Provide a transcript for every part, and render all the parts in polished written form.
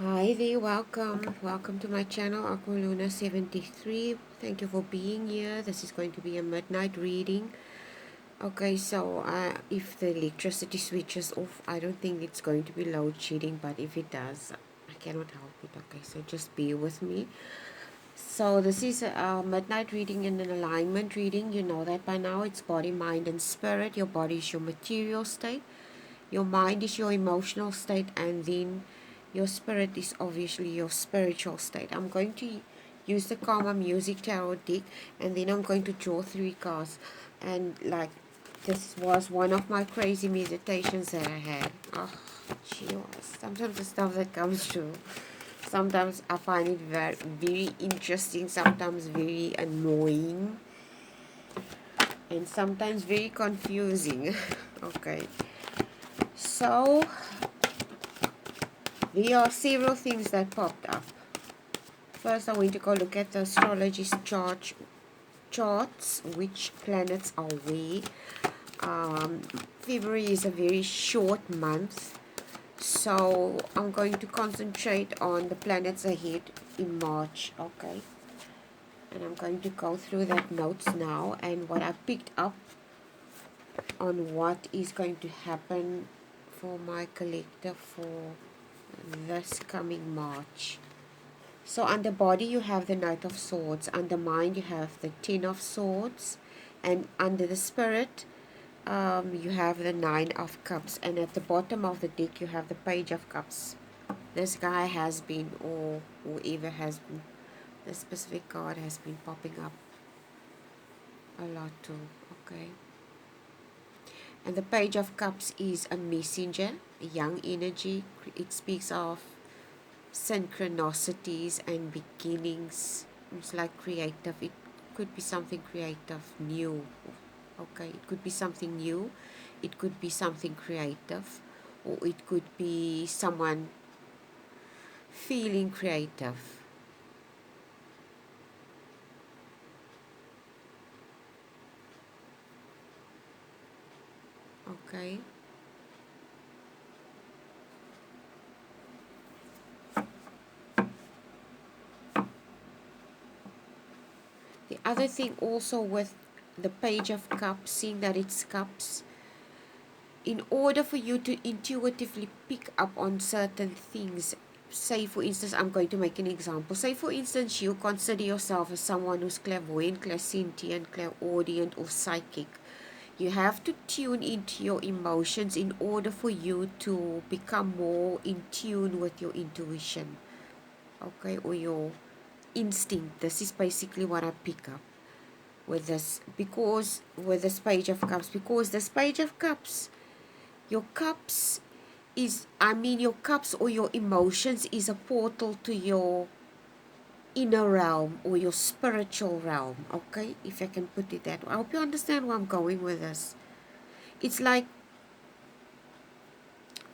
Hi there, welcome to my channel, Aqualuna73. Thank you for being here. This is going to be a midnight reading. Okay, so if the electricity switches off, I don't think it's going to be load shedding, but if it does, I cannot help it. Okay, so just bear with me. So this is a midnight reading and an alignment reading. You know that by now. It's body, mind, and spirit. Your body is your material state. Your mind is your emotional state, and then your spirit is obviously your spiritual state. I'm going to use the Karma Music Tarot deck, and then I'm going to draw 3 cards. And like, this was one of my crazy meditations that I had. Oh, gee, sometimes the stuff that comes through. Sometimes I find it very, very interesting, sometimes very annoying, and sometimes very confusing. Okay, so there are several things that popped up. First, I want to go look at the astrology's charts, which planets are where. February is a very short month, so I'm going to concentrate on the planets ahead in March, okay? And I'm going to go through that notes now and what I picked up on what is going to happen for my collective for this coming March. So under body you have the Knight of Swords, under mind you have the Ten of Swords, and under the spirit you have the Nine of Cups, and at the bottom of the deck you have the Page of Cups. This guy has been, or whoever has been, this specific card has been popping up a lot too, okay? And the Page of Cups is a messenger, a young energy. It speaks of synchronicities and beginnings. It's like creative. It could be something creative, new. Okay, it could be something new. It could be something creative, or it could be someone feeling creative. Okay. The other thing also with the Page of Cups, seeing that it's cups, in order for you to intuitively pick up on certain things, say for instance, I'm going to make an example. Say for instance, you consider yourself as someone who's clairvoyant, clairsentient, clairaudient, or psychic. You have to tune into your emotions in order for you to become more in tune with your intuition, okay, or your instinct. This is basically what I pick up with this, because with this Page of Cups, because this Page of Cups, your cups is, your cups or your emotions is a portal to your inner realm or your spiritual realm, okay, if I can put it that way. I hope you understand where I'm going with this. It's like,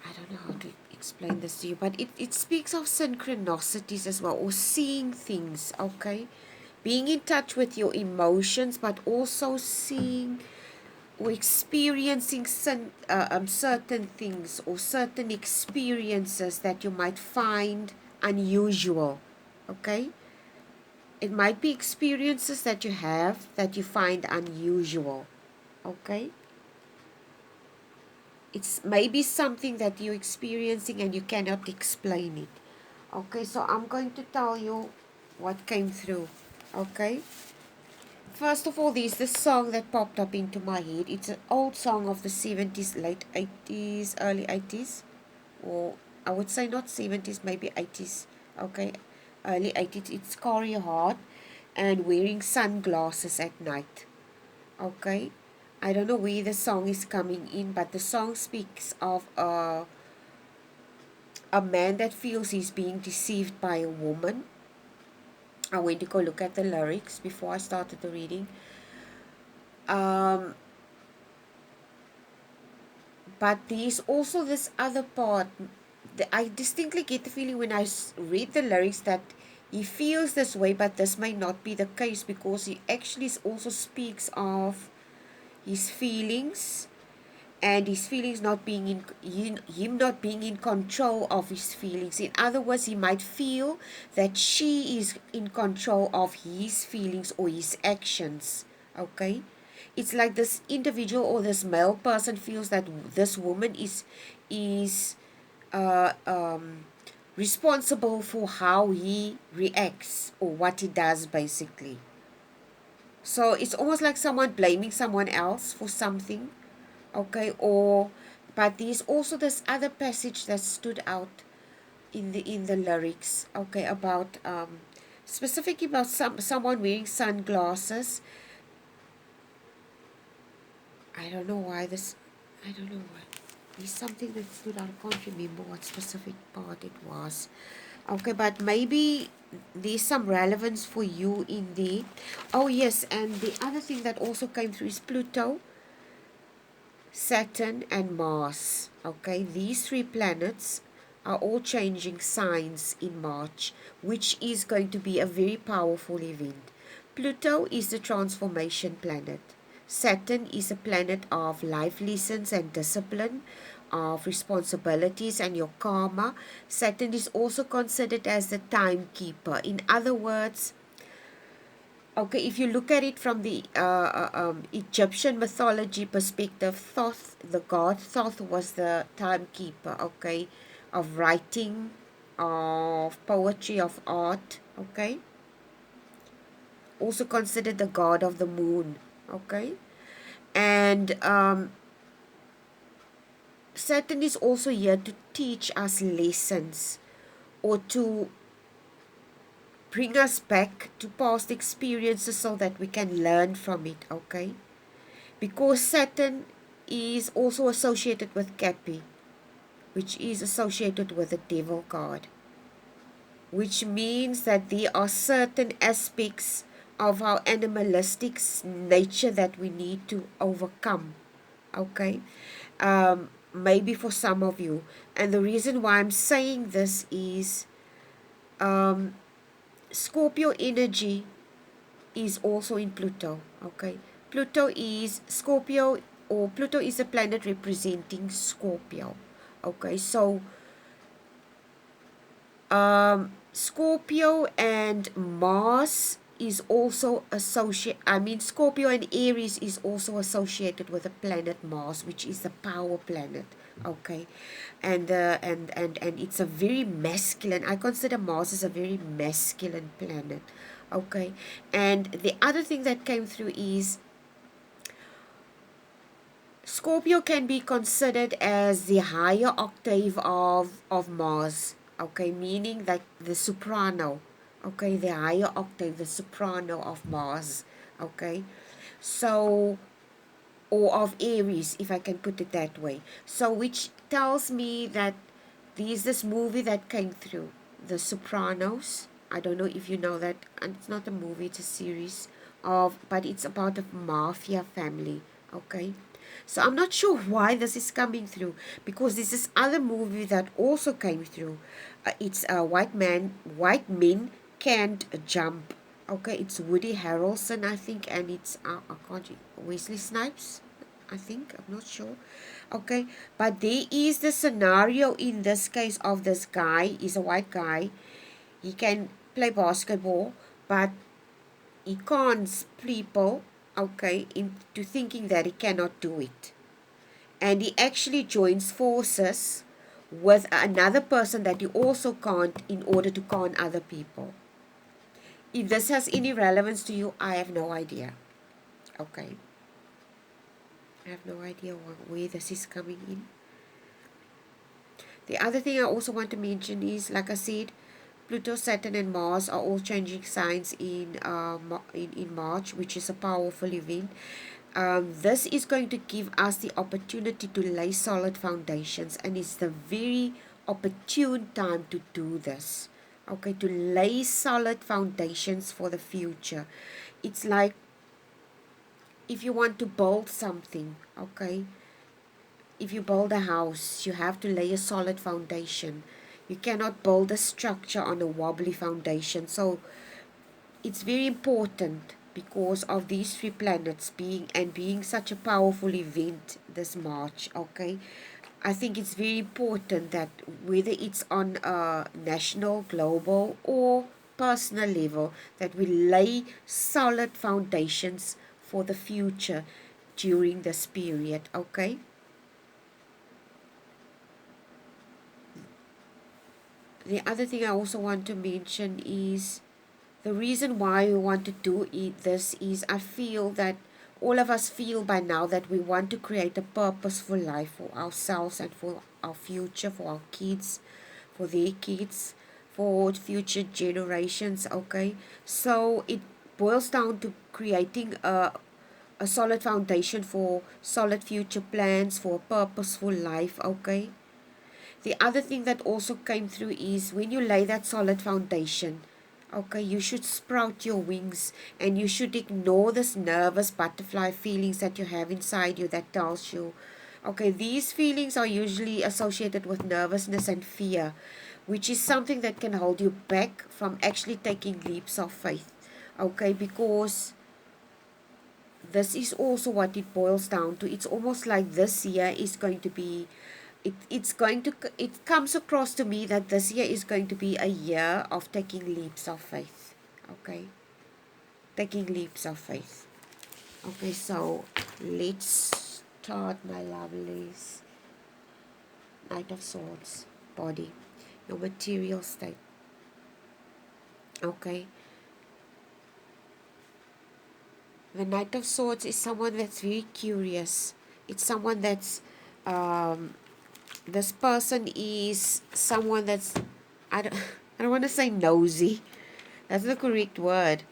I don't know how to explain this to you, but it speaks of synchronicities as well, or seeing things, okay, being in touch with your emotions, but also seeing or experiencing certain things or certain experiences that you might find unusual, okay? It might be experiences that you have that you find unusual, okay? It's maybe something that you're experiencing and you cannot explain it. Okay, so I'm going to tell you what came through, okay? First of all, there's this song that popped up into my head. It's an old song of the 70s, late 80s, early 80s. Or I would say not 70s, maybe 80s. Okay, early 80s. It's Carry Heart and Wearing Sunglasses at Night. Okay, I don't know where the song is coming in, but the song speaks of a man that feels he's being deceived by a woman. I went to go look at the lyrics before I started the reading. Um, but there's also this other part. I distinctly get the feeling when I read the lyrics that he feels this way, but this may not be the case, because he actually also speaks of his feelings and his feelings not being him not being in control of his feelings. In other words, he might feel that she is in control of his feelings or his actions. Okay, it's like this individual or this male person feels that this woman is uh, um, responsible for how he reacts or what he does, basically. So it's almost like someone blaming someone else for something. Okay, or but there's also this other passage that stood out in the lyrics, okay, about specifically about someone wearing sunglasses. I don't know why this, I don't know why. There's something that stood out. I can't remember what specific part it was. Okay, but maybe there's some relevance for you in there. Oh yes, and the other thing that also came through is Pluto, Saturn and Mars. Okay, these three planets are all changing signs in March, which is going to be a very powerful event. Pluto is the transformation planet. Saturn is a planet of life lessons and discipline, of responsibilities and your karma. Saturn is also considered as the timekeeper. In other words, okay, if you look at it from the Egyptian mythology perspective, Thoth, the god Thoth, was the timekeeper, okay, of writing, of poetry, of art, okay. Also considered the god of the moon, okay. And Saturn is also here to teach us lessons or to bring us back to past experiences so that we can learn from it, okay. Because Saturn is also associated with Capi, which is associated with the devil card, which means that there are certain aspects of our animalistic nature that we need to overcome, okay. Maybe for some of you, and the reason why I'm saying this is Scorpio energy is also in Pluto, okay. Pluto is Scorpio, or Pluto is a planet representing Scorpio, okay. So Scorpio and Mars is also associated, I mean Scorpio and Aries is also associated with the planet Mars, which is the power planet, okay. And it's a very masculine, I consider Mars as a very masculine planet, okay. And the other thing that came through is Scorpio can be considered as the higher octave of Mars, okay, meaning that the soprano, okay, the higher octave, the soprano of Mars, okay, so, or of Aries, if I can put it that way. So, which tells me that there's this movie that came through, The Sopranos. I don't know if you know that, and it's not a movie, it's a series of, but it's about a mafia family, okay. So I'm not sure why this is coming through, because there's this other movie that also came through. It's a white men can't jump. Okay, it's Woody Harrelson, I think, and it's I can't, Wesley Snipes, I think. I'm not sure. Okay, but there is the scenario in this case of this guy. He's a white guy. He can play basketball, but he cons people, okay, into thinking that he cannot do it. And he actually joins forces with another person that he also can't, in order to con other people. If this has any relevance to you, I have no idea. Okay. I have no idea where this is coming in. The other thing I also want to mention is, like I said, Pluto, Saturn, and Mars are all changing signs in March, which is a powerful event. This is going to give us the opportunity to lay solid foundations, and it's the very opportune time to do this. Okay, to lay solid foundations for the future. It's like if you want to build something, okay, if you build a house, you have to lay a solid foundation. You cannot build a structure on a wobbly foundation. So it's very important because of these three planets being such a powerful event this March. Okay, I think it's very important that whether it's on a national, global, or personal level, that we lay solid foundations for the future during this period. Okay. The other thing I also want to mention is the reason why we want to do this is I feel that all of us feel by now that we want to create a purposeful life for ourselves and for our future, for our kids, for their kids, for future generations. Okay, so it boils down to creating a solid foundation for solid future plans for a purposeful life. Okay, the other thing that also came through is when you lay that solid foundation, okay, you should sprout your wings and you should ignore this nervous butterfly feelings that you have inside you that tells you, okay, these feelings are usually associated with nervousness and fear, which is something that can hold you back from actually taking leaps of faith. Okay, because this is also what it boils down to. It's almost like this year is going to be it comes across to me that this year is going to be a year of taking leaps of faith. Okay, taking leaps of faith. Okay, so let's start, my lovelies. Knight of Swords, body, your material state. Okay, the Knight of Swords is someone that's very curious. It's someone that's this person is someone that's I don't I don't want to say nosy. That's the correct word.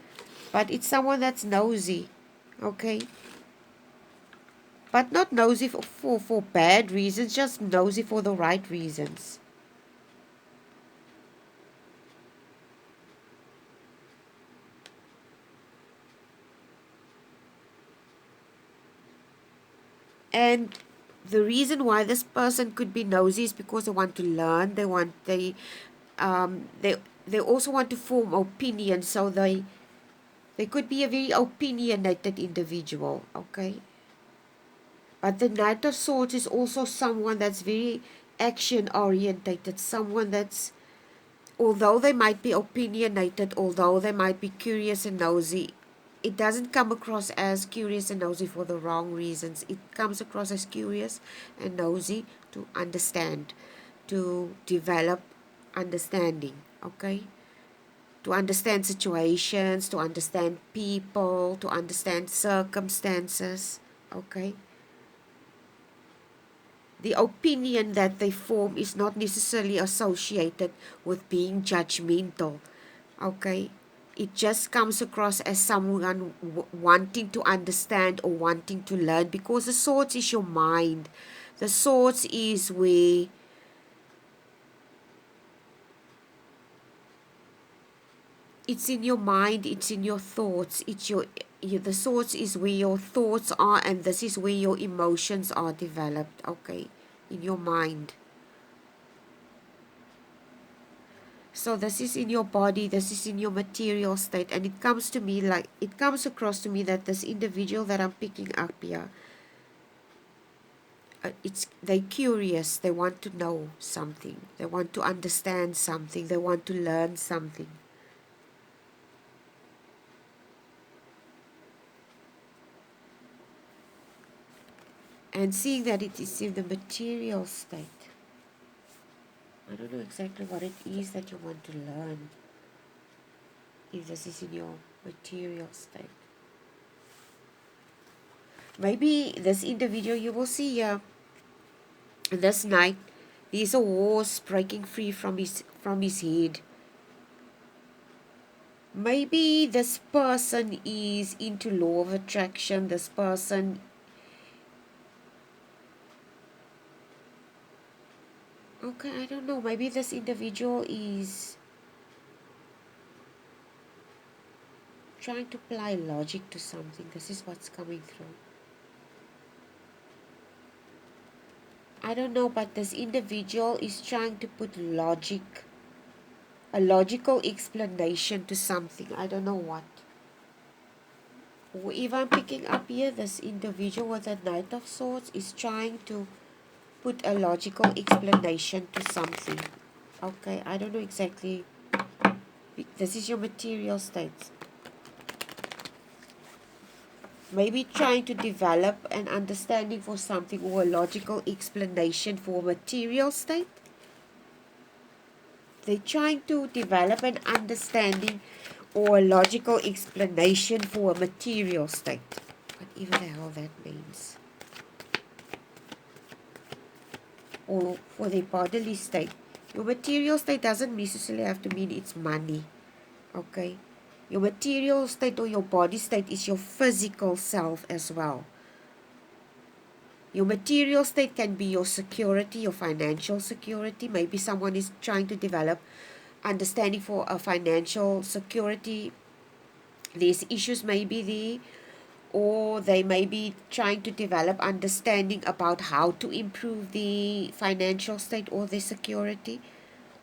But it's someone that's nosy. Okay? But not nosy for bad reasons, just nosy for the right reasons. And the reason why this person could be nosy is because they want to learn, they also want to form opinions, so they could be a very opinionated individual. Okay, but the Knight of Swords is also someone that's very action orientated, someone that's, although they might be opinionated, although they might be curious and nosy, it doesn't come across as curious and nosy for the wrong reasons. It comes across as curious and nosy to understand, to develop understanding. Okay, to understand situations, to understand people, to understand circumstances. Okay, the opinion that they form is not necessarily associated with being judgmental. Okay, it just comes across as someone wanting to understand or wanting to learn, because the swords is your mind. The swords is where it's in your mind, it's in your thoughts, the swords is where your thoughts are, and this is where your emotions are developed. Okay, in your mind. So this is in your body, this is in your material state, and it comes across to me that this individual that I'm picking up here, they're curious, they want to know something, they want to understand something, they want to learn something. And seeing that it is in the material state, I don't know exactly what it is that you want to learn, if this is in your material state. Maybe this individual you will see here, this night, there's a horse breaking free from his head. Maybe this person is into law of attraction. This person, okay, I don't know. Maybe this individual is trying to apply logic to something. This is what's coming through. I don't know, but this individual is trying to put a logical explanation to something. I don't know what. Or even picking up here, this individual with a Knight of Swords is trying to put a logical explanation to something. Okay, I don't know exactly. This is your material state. Maybe trying to develop an understanding for something or a logical explanation for a material state. They're trying to develop an understanding or a logical explanation for a material state. Whatever the hell that means. Or for their bodily state. Your material state doesn't necessarily have to mean it's money. Okay? Your material state or your body state is your physical self as well. Your material state can be your security, your financial security. Maybe someone is trying to develop understanding for a financial security. These issues may be there, or they may be trying to develop understanding about how to improve the financial state or the security,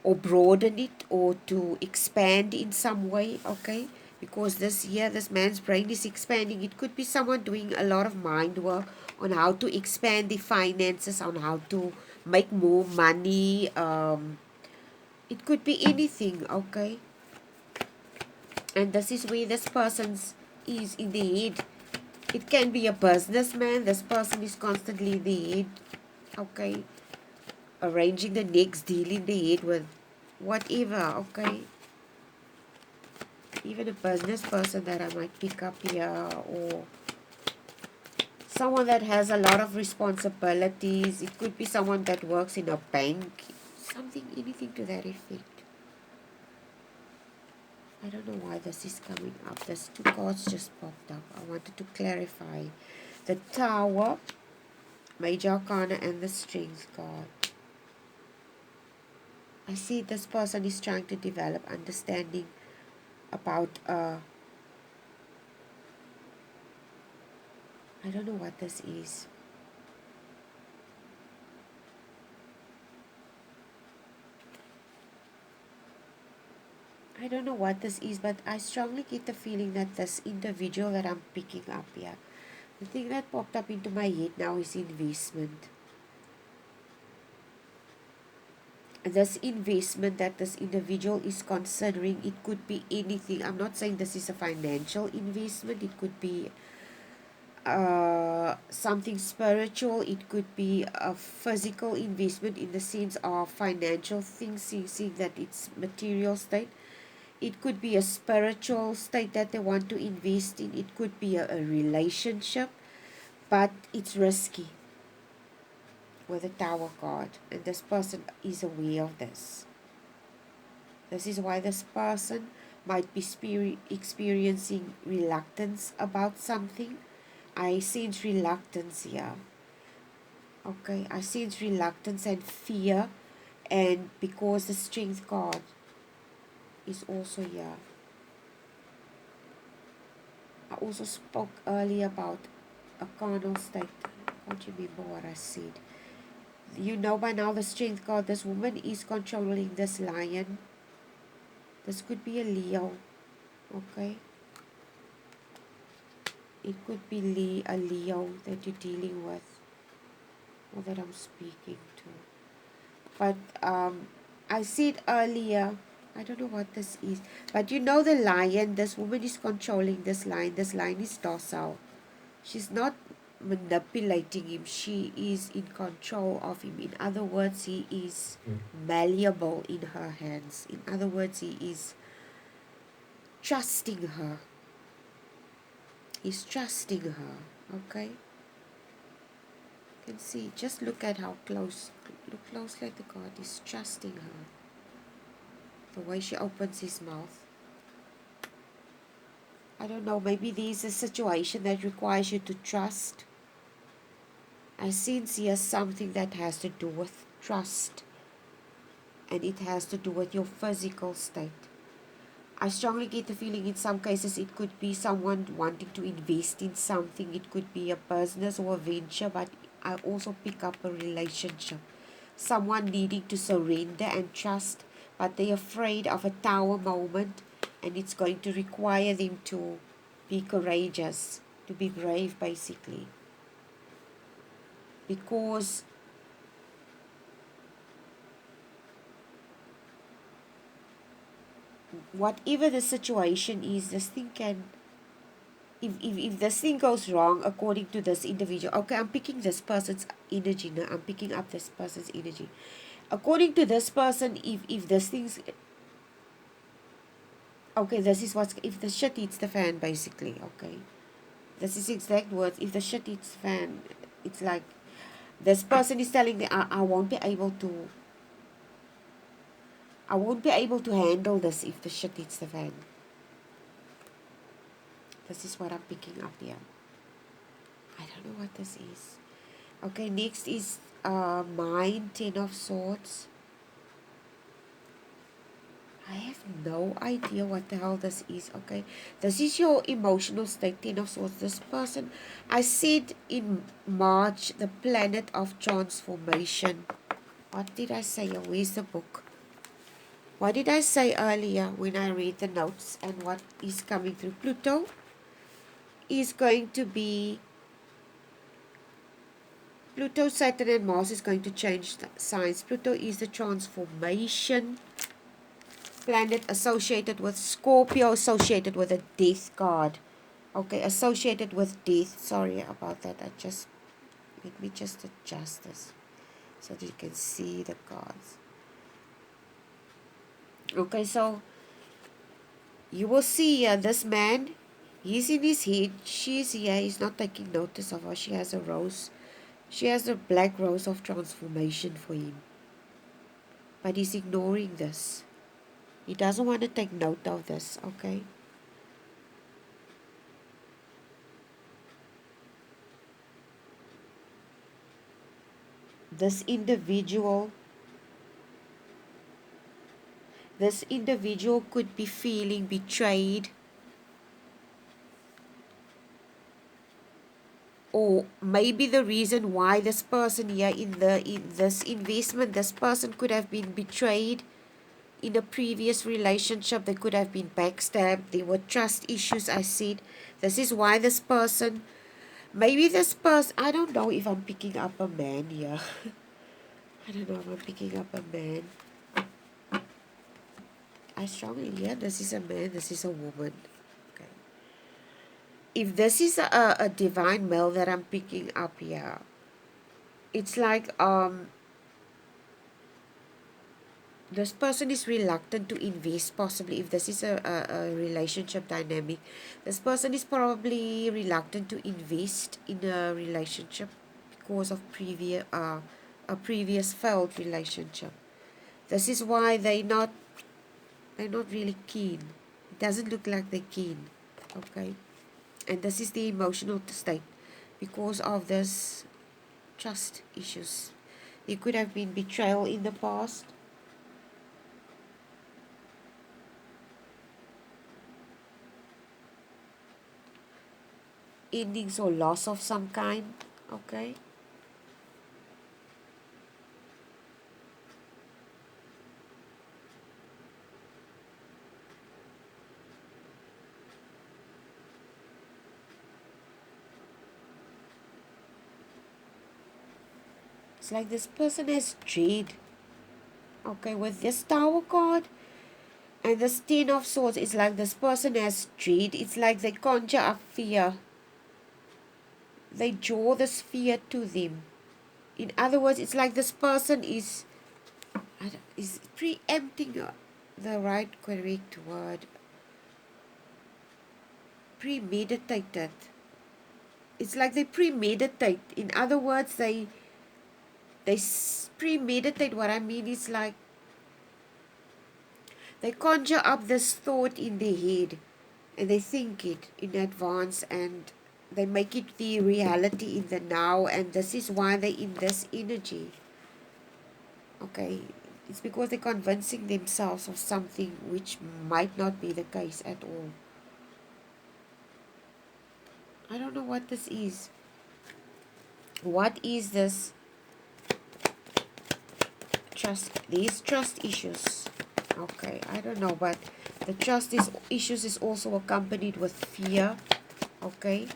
or broaden it, or to expand in some way. Okay, because this man's brain is expanding. It could be someone doing a lot of mind work on how to expand the finances, on how to make more money. It could be anything. Okay, and this is where this person's is in the head. It can be a businessman. This person is constantly in the head. Okay, arranging the next deal in the head with whatever. Okay, even a business person that I might pick up here, or someone that has a lot of responsibilities. It could be someone that works in a bank, something, anything to that effect. I don't know why this is coming up. There's two cards just popped up. I wanted to clarify. The Tower, Major Arcana, and the Strength card. I see this person is trying to develop understanding about I don't know what this is. I don't know what this is, but I strongly get the feeling that this individual that I'm picking up here, the thing that popped up into my head now is investment. This investment that this individual is considering, it could be anything. I'm not saying this is a financial investment. It could be something spiritual. It could be a physical investment in the sense of financial things, seeing that it's material state. It could be a spiritual state that they want to invest in. It could be a relationship, but it's risky with a Tower card, and this person is aware of this. This is why this person might be experiencing reluctance about something. I sense reluctance here. Okay, I sense reluctance and fear, and because the Strength card is also here. I also spoke earlier about a carnal state. I can't remember what I said. You know by now the Strength card, this woman is controlling this lion. This could be a Leo. Okay. It could be a Leo that you're dealing with, or that I'm speaking to. But I said earlier, I don't know what this is, but you know the lion, this woman is controlling this lion. This lion is docile. She's not manipulating him. She is in control of him. In other words, he is malleable in her hands. In other words, he is trusting her. He's trusting her. Okay? You can see, just look at how close, look closely at the card. He's trusting her. The way she opens his mouth. I don't know, maybe there's a situation that requires you to trust. I sense here something that has to do with trust. And it has to do with your physical state. I strongly get the feeling in some cases it could be someone wanting to invest in something. It could be a business or a venture, but I also pick up a relationship. Someone needing to surrender and trust, but they're afraid of a Tower moment, and it's going to require them to be courageous, to be brave basically. Because whatever the situation is, this thing can, if this thing goes wrong according to this individual, okay, I'm picking this person's energy now, I'm picking up this person's energy. According to this person, if this thing's, okay, this is what's, if the shit hits the fan basically, okay. This is exact words, if the shit hits the fan, it's like, this person is telling me, I won't be able to, I won't be able to handle this if the shit hits the fan. This is what I'm picking up here. I don't know what this is. Okay, next is mind, 10 of swords. I have no idea what the hell this is. Okay, this is your emotional state, 10 of swords. This person, I said in March, the planet of transformation. What did I say? Where's the book? What did I say earlier when I read the notes and what is coming through? Pluto is going to be, Pluto, Saturn and Mars is going to change signs. Pluto is the transformation planet associated with Scorpio, associated with a death card. Okay, associated with death. Sorry about that. Let me just adjust this so that you can see the cards. Okay, so you will see this man, he's in his head, she's here, he's not taking notice of her. She has a rose. She has a black rose of transformation for him. But he's ignoring this. He doesn't want to take note of this, okay? This individual could be feeling betrayed, or maybe the reason why this person here in this investment, this person could have been betrayed in a previous relationship. They could have been backstabbed. There were trust issues, I said. This is why this person, maybe this person, I don't know if I'm picking up a man here. I don't know if I'm picking up a man. I strongly hear this is a man, this is a woman. Okay. If this is a divine male that I'm picking up here, it's like this person is reluctant to invest, possibly. If this is a relationship dynamic, this person is probably reluctant to invest in a relationship because of a previous failed relationship. This is why they're not really keen. It doesn't look like they're keen. Okay, and this is the emotional state because of this trust issues. There could have been betrayal in the past. Endings or loss of some kind. Okay, it's like this person has dread. Okay, with this Tower card and this 10 of swords, it's like this person has dread. It's like they conjure up fear. They draw this fear to them. In other words, it's like this person is preempting the right, correct word. Premeditated. It's like they premeditate. In other words, they premeditate. What I mean is like they conjure up this thought in their head and they think it in advance and they make it the reality in the now, and this is why they're in this energy. Okay, it's because they're convincing themselves of something which might not be the case at all. I don't know what this is. What is this? Trust. These trust issues. Okay, I don't know, but the trust issues is also accompanied with fear. Okay,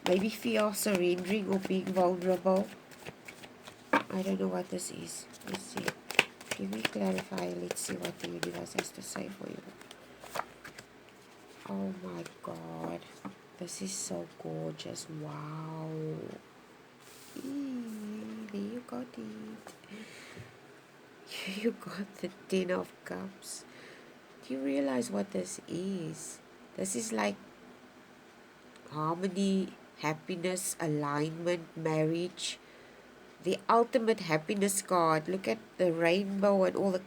maybe fear of surrendering or being vulnerable. I don't know what this is. Let's see. Give me clarifier. Let's see what the universe has to say for you. Oh my god. This is so gorgeous. Wow. There you got it. You got the 10 of cups. Do you realize what this is? This is like harmony, happiness, alignment, marriage. The ultimate happiness card. Look at the rainbow and all the